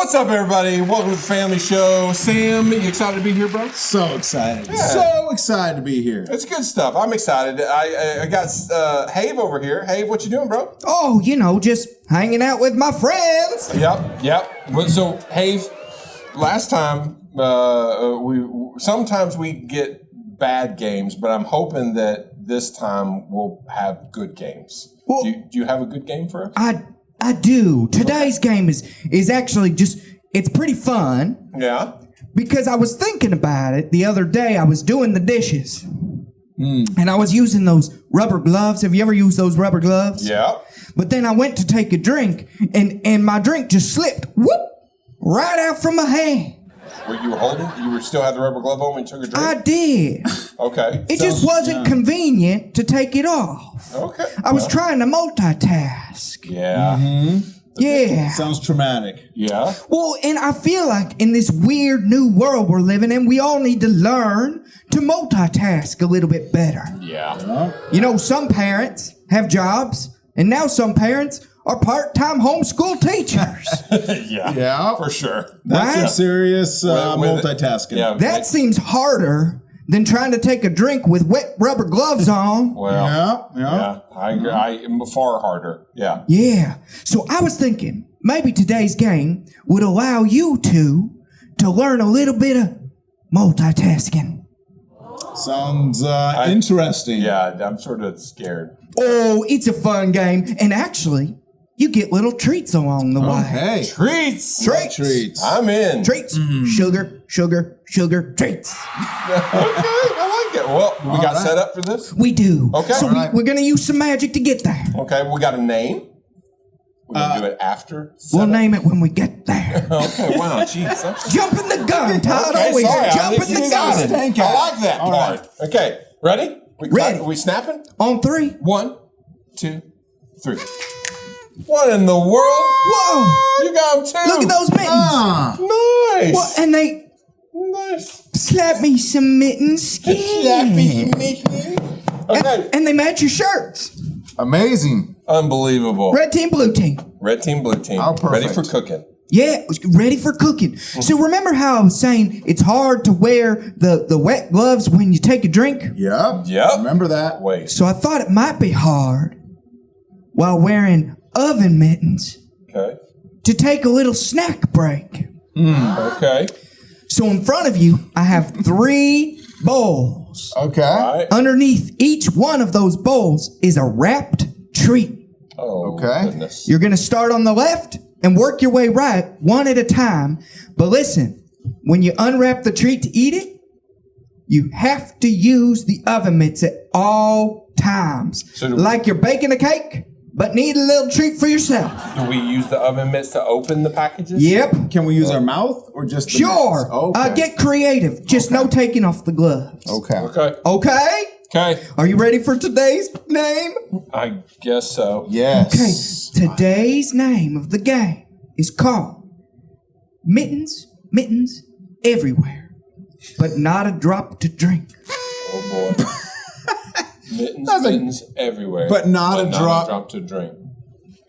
What's up, everybody? Welcome to the family show. Sam, you excited to be here, bro? So excited. Yeah. So excited to be here. It's good stuff. I'm excited. I got Have over here. Have, what you doing, bro? Oh, just hanging out with my friends. Yep. So, Have, last time, sometimes we get bad games, but I'm hoping that this time we'll have good games. Well, do you have a good game for us? I do. Today's game is actually it's pretty fun. Yeah. Because I was thinking about it the other day. I was doing the dishes. And I was using those rubber gloves. Have you ever used those rubber gloves? Yeah. But then I went to take a drink, and my drink just slipped, right out from my hand. You were holding? You still had the rubber glove on when you took a drink? I did. Okay. It just wasn't convenient to take it off. Okay. I was trying to multitask. Yeah. Mm-hmm. Yeah. Sounds traumatic. Yeah. Well, and I feel like in this weird new world we're living in, we all need to learn to multitask a little bit better. Yeah. Some parents have jobs, and now some parents are part-time homeschool teachers. Yeah, for sure. That's some serious multitasking. Yeah, that seems harder than trying to take a drink with wet rubber gloves on. Well, yeah, I agree. I'm far harder. Yeah. Yeah. So I was thinking maybe today's game would allow you to learn a little bit of multitasking. Sounds interesting. Yeah, I'm sort of scared. Oh, it's a fun game, and actually, you get little treats along the way. Hey, Treats. I'm in. Treats. Sugar, treats. Okay, I like it. Well, we got set up for this? We do. Okay. So we're going to use some magic to get there. Okay, we got a name. We're going to do it after? We'll name it when we get there. Okay, wow, jeez. Jumping the gun, Todd. Always jumping the gun. I like that part. Right. Okay, ready? Ready. We snapping? On 3. 1, 2, 3. What in the world? Whoa! You got them too. Look at those mittens. Nice. Well, and they slap me some mittens skin. Okay. And they match your shirts. Amazing. Unbelievable. Red team, blue team. Red team, blue team. Oh, perfect. Ready for cooking. Yeah, ready for cooking. So remember how I was saying it's hard to wear the wet gloves when you take a drink? Yep. Remember that. Wait. So I thought it might be hard while wearing oven mittens to take a little snack break. Okay. So in front of you, I have 3 bowls. Okay. Right. Underneath each one of those bowls is a wrapped treat. Oh, okay. Goodness. You're going to start on the left and work your way right, one at a time. But listen, when you unwrap the treat to eat it, you have to use the oven mitts at all times. Like you're baking a cake, but need a little treat for yourself. Do we use the oven mitts to open the packages? Yep. Can we use our mouth or just the Sure. mitts? Okay. Get creative. Just no taking off the gloves. Okay. Okay? Are you ready for today's name? I guess so. Yes. Okay. Today's name of the game is called Mittens Everywhere, but not a drop to drink. Oh, boy. Mittens everywhere. But not a drop to drink.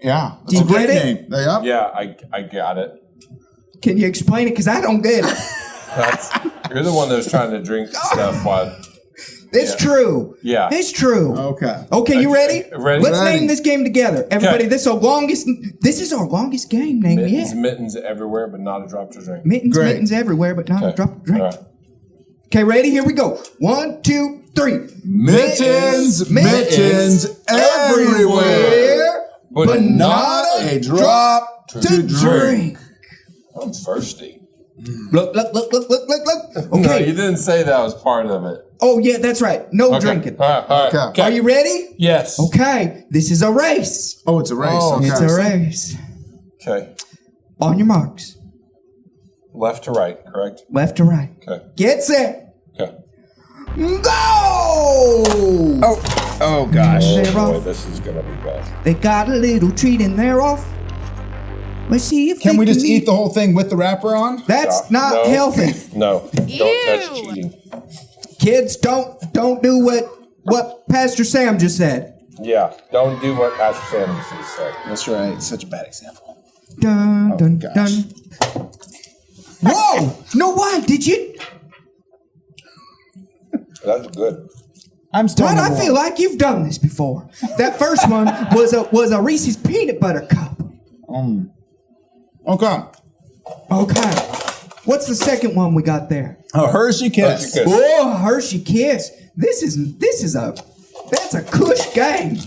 Yeah. Do you get it? Yep. Yeah, I got it. Can you explain it? Because I don't get it. You're the one that was trying to drink stuff while... It's true. Yeah. It's true. Okay. Okay, you ready? Ready. Let's name this game together. Everybody, this is our longest game name yet. Mittens everywhere, but not a drop to drink. Mittens everywhere, but not a drop to drink. All right. Okay, ready? Here we go. 1, 2, 3. Mittens everywhere, but not a drop to drink. I'm thirsty. Look. Okay. No, you didn't say that was part of it. Oh, yeah, that's right. No drinking. All right. Okay. Are you ready? Yes. Okay. This is a race. Oh, it's a race. Oh, okay. It's a race. Okay. On your marks. Left to right, correct? Left to right. Okay. Get set. Okay. Go! Oh gosh. They're Oh, boy, off. this is going to be bad. They got a little treat and they're off. Let's see if Can they we just can eat the whole thing with the wrapper on? That's not healthy. No. That's cheating. Kids, don't do what Pastor Sam just said. Yeah. Don't do what Pastor Sam just said. That's right. Such a bad example. Dun, dun, gosh. dun. Whoa! No, why? Did you? That's good. I'm still. Rod, number I feel one. like you've done this before. That first one was a Reese's peanut butter cup. Okay. Okay. What's the second one we got there? A Hershey Kiss. Hershey Kiss. Oh, Hershey Kiss. That's a cush game.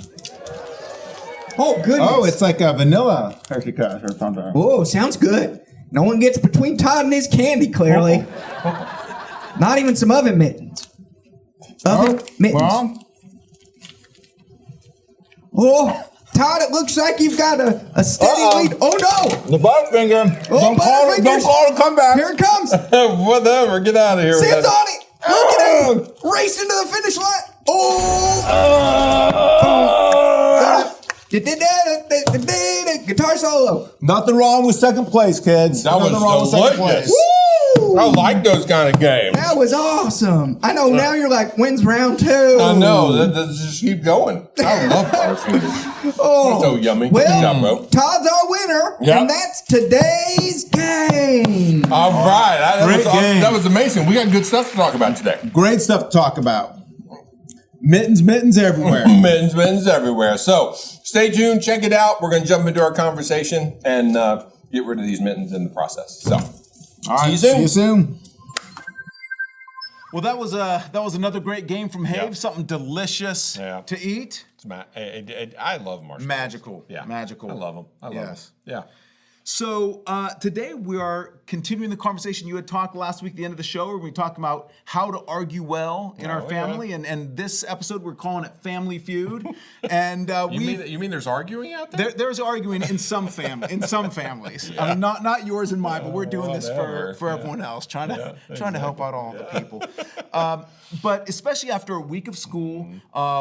Oh, goodness. Oh, it's like a vanilla Hershey Kiss or something. Oh, sounds good. No one gets between Todd and his candy, clearly. Not even some oven mittens. Oven mittens. Well, Oh, Todd, it looks like you've got a steady lead. Oh, no. the Butterfinger. Oh, don't Butterfingers. call it a comeback. Here it comes. Whatever. Get out of here. with Sam's that. on it. Look at him. Racing to the finish line. Guitar solo. Nothing wrong with second place, kids. That was Nothing wrong with second delicious. place. Woo! I like those kind of games. That was awesome. I know now you're like, when's round 2? I know. Just keep going. I love Butterfingers. Oh, So yummy. Well, Good job, bro. Todd's our winner, Yep. and that's today's game. All right. Great game. That was amazing. We got good stuff to talk about today. Great stuff to talk about. Mittens everywhere. Mittens everywhere. So stay tuned. Check it out. We're going to jump into our conversation and get rid of these mittens in the process. So, All right, see you soon. See you soon. Well, that was another great game from Have. Yeah. Something delicious Yeah. to eat. I love marshmallows. Magical. Yeah. Magical. I love them. I love Yes. them. Yeah. So today we are continuing the conversation you had talked last week at the end of the show where we talked about how to argue well in our yeah. family. And this episode we're calling it Family Feud. And You mean there's arguing out there? there's arguing in some families. I mean, not yours and mine, but we're doing this whatever. for everyone else, trying to help out all the people. But especially after a week of school,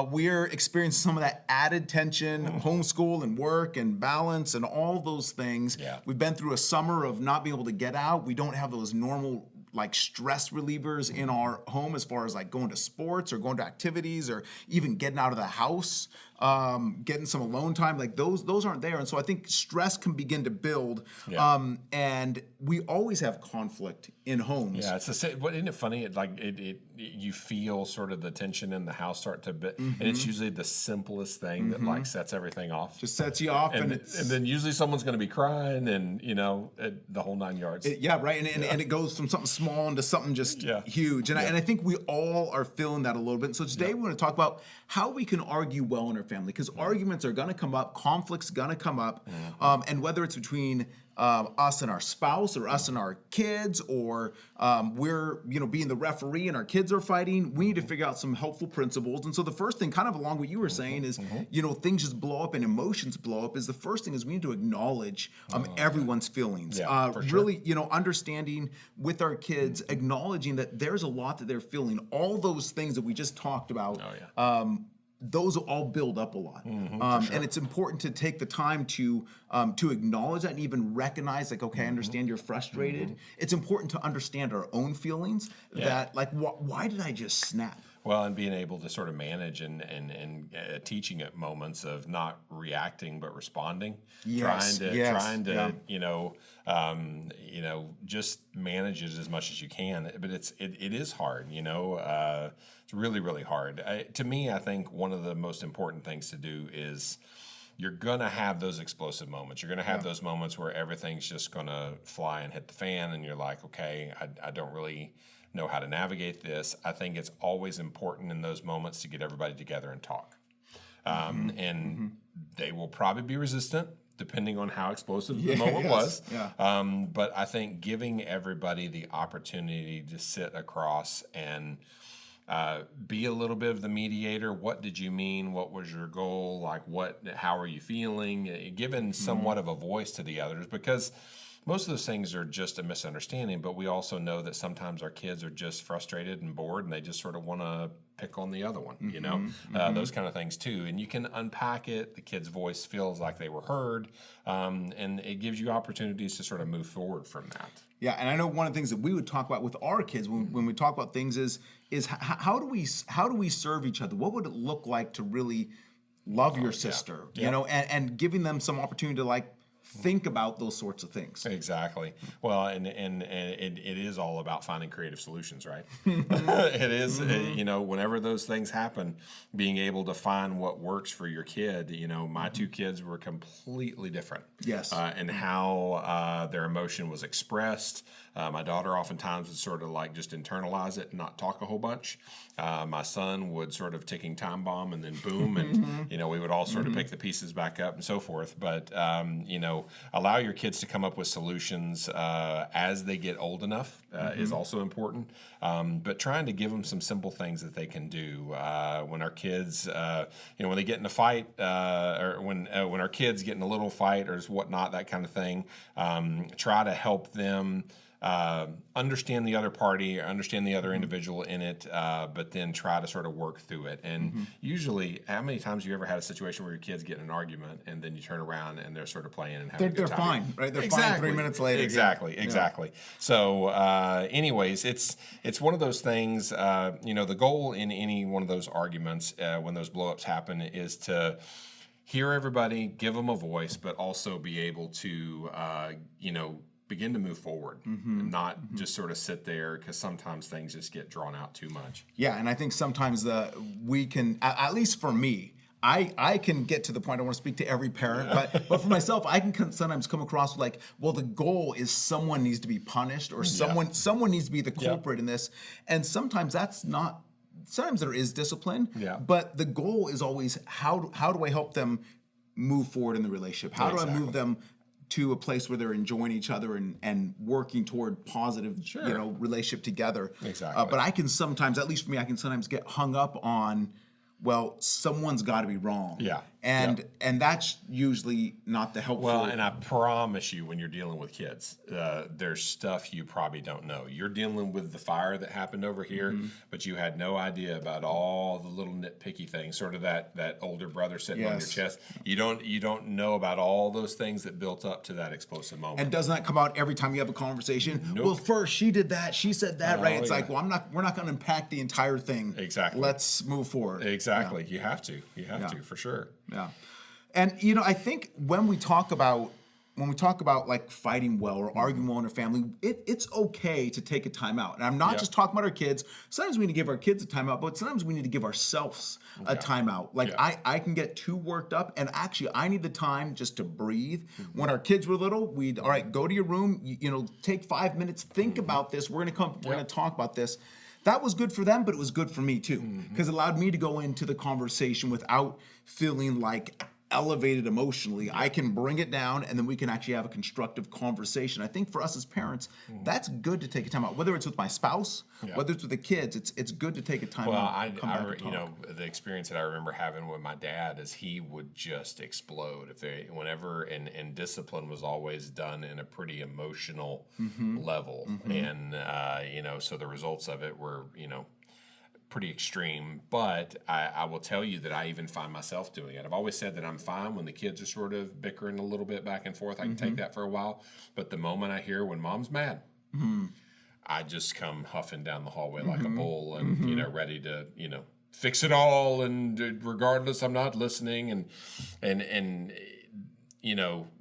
we're experiencing some of that added tension, homeschool and work and balance and all those things. Yeah. We've been through a summer of not being able to get out. We don't have those normal like stress relievers in our home as far as like going to sports or going to activities or even getting out of the house, getting some alone time. Like those aren't there. And so I think stress can begin to build. Yeah. And we always have conflict in homes. Yeah, it's the same. Isn't it funny? You feel sort of the tension in the house start to bit, and it's usually the simplest thing that like sets everything off. Just sets you off, and it's then usually someone's going to be crying, and the whole 9 yards. yeah, right. And it goes from something small into something just huge. And I think we all are feeling that a little bit. So today we're going to talk about how we can argue well in our family, because arguments are going to come up, conflict's going to come up, and whether it's between us and our spouse or us and our kids, or we're being the referee and our kids are fighting, we need to figure out some helpful principles. And so the first thing, kind of along what you were saying, is things just blow up and emotions blow up, is the first thing is we need to acknowledge everyone's feelings. For sure. Really, understanding with our kids, acknowledging that there's a lot that they're feeling. All those things that we just talked about, those all build up a lot. And it's important to take the time to acknowledge that and even recognize, like, okay, I understand you're frustrated. It's important to understand our own feelings, that, like, why did I just snap? Well, and being able to sort of manage and teaching at moments of not reacting but responding, trying to just manage it as much as you can. But it is hard, it's really, really hard. To me, I think one of the most important things to do is you're gonna have those explosive moments. You're gonna have those moments where everything's just gonna fly and hit the fan, and you're like, okay, I don't really know how to navigate this. I think it's always important in those moments to get everybody together and talk. They will probably be resistant depending on how explosive the moment was. But I think giving everybody the opportunity to sit across and be a little bit of the mediator. What did you mean? What was your goal? Like, how are you feeling? Giving somewhat of a voice to the others, because most of those things are just a misunderstanding, but we also know that sometimes our kids are just frustrated and bored, and they just sort of want to pick on the other one, those kind of things too. And you can unpack it. The kid's voice feels like they were heard, and it gives you opportunities to sort of move forward from that. Yeah, and I know one of the things that we would talk about with our kids when we talk about things is how do we serve each other? What would it look like to really love your sister, and giving them some opportunity to, like, think about those sorts of things. Exactly. Well, and it is all about finding creative solutions, right? It is, whenever those things happen, being able to find what works for your kid. My two kids were completely different. Yes. And how their emotion was expressed. My daughter oftentimes would sort of like just internalize it and not talk a whole bunch. My son would sort of ticking time bomb and then boom, and we would all sort of pick the pieces back up and so forth. But allow your kids to come up with solutions as they get old enough is also important. But trying to give them some simple things that they can do when our kids, when they get in a fight, or when our kids get in a little fight or whatnot, that kind of thing. Try to help them understand the other party, or understand the other individual in it, but then try to sort of work through it. And usually, how many times have you ever had a situation where your kids get in an argument and then you turn around and they're sort of playing and having a good time? They're fine, right? They're fine 3 minutes later. Exactly. So, anyways, it's one of those things. The goal in any one of those arguments, when those blowups happen, is to hear everybody, give them a voice, but also be able to, begin to move forward, and not just sort of sit there, because sometimes things just get drawn out too much. Yeah, and I think sometimes we can, at least for me, I can get to the point, I want to speak to every parent, but for myself, I can sometimes come across like, well, the goal is someone needs to be punished, or someone needs to be the culprit in this, and sometimes that's not. Sometimes there is discipline, but the goal is always how do I help them move forward in the relationship? How do I move them to a place where they're enjoying each other and working toward positive, relationship together? Exactly. But I can sometimes, at least for me, I can sometimes get hung up on, well, someone's got to be wrong. Yeah. And that's usually not the helpful. Well, and I promise you, when you're dealing with kids, there's stuff you probably don't know. You're dealing with the fire that happened over here, but you had no idea about all the little nitpicky things, sort of that older brother sitting on your chest. You don't know about all those things that built up to that explosive moment. And doesn't that come out every time you have a conversation? Nope. Well, first she did that, she said that, right? It's like, well, we're not going to impact the entire thing. Exactly. Let's move forward. Exactly. Yeah. You have to, for sure. Yeah. And I think when we talk about like fighting well or arguing well in our family, it's okay to take a time out. And I'm not just talking about our kids. Sometimes we need to give our kids a time out, but sometimes we need to give ourselves a time out. Like I can get too worked up, and actually I need the time just to breathe. When our kids were little, we'd all right, go to your room, take 5 minutes, think about this. We're gonna talk about this. That was good for them, but it was good for me too, because it allowed me to go into the conversation without feeling like elevated emotionally. I can bring it down, and then we can actually have a constructive conversation. I think for us as parents, that's good to take a time out. Whether it's with my spouse, whether it's with the kids, it's good to take a time out. Well, the experience that I remember having with my dad is he would just explode and discipline was always done in a pretty emotional level, and so the results of it were pretty extreme, but I will tell you that I even find myself doing it. I've always said that I'm fine when the kids are sort of bickering a little bit back and forth. I can take that for a while, but the moment I hear when mom's mad, I just come huffing down the hallway like a bull and ready to fix it all, and regardless, I'm not listening, and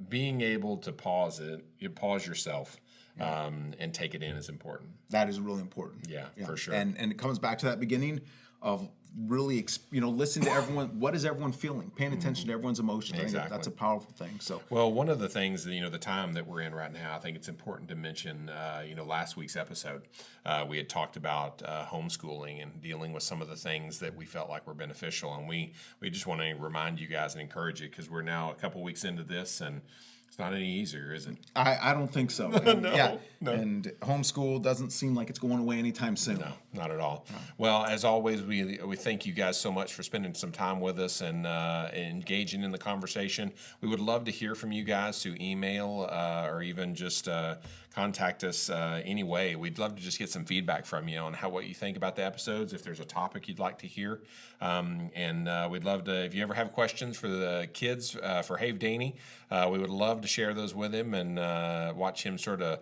being able to pause yourself. And take it in is important. That is really important. Yeah, for sure. And it comes back to that beginning of really, listening to everyone. What is everyone feeling? Paying attention to everyone's emotions. Exactly. I think that's a powerful thing. So, well, one of the things, the time that we're in right now, I think it's important to mention, last week's episode, we had talked about homeschooling and dealing with some of the things that we felt like were beneficial. And we just want to remind you guys and encourage you, because we're now a couple weeks into this, and it's not any easier, is it? I don't think so. No. And homeschool doesn't seem like it's going away anytime soon. No, not at all. No. Well, as always, we thank you guys so much for spending some time with us and engaging in the conversation. We would love to hear from you guys through email or even just contact us anyway. We'd love to just get some feedback from you on what you think about the episodes, if there's a topic you'd like to hear. And we'd love to, if you ever have questions for the kids for Have Daney, we would love love to share those with him and watch him sort of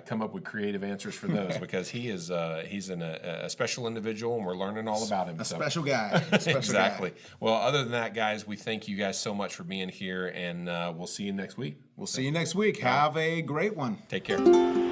come up with creative answers for those because he's a special individual and we're learning all about him. A special guy. Exactly. Guy. Well, other than that, guys, we thank you guys so much for being here, and we'll see you next week. We'll see you next week. Have a great one. Take care.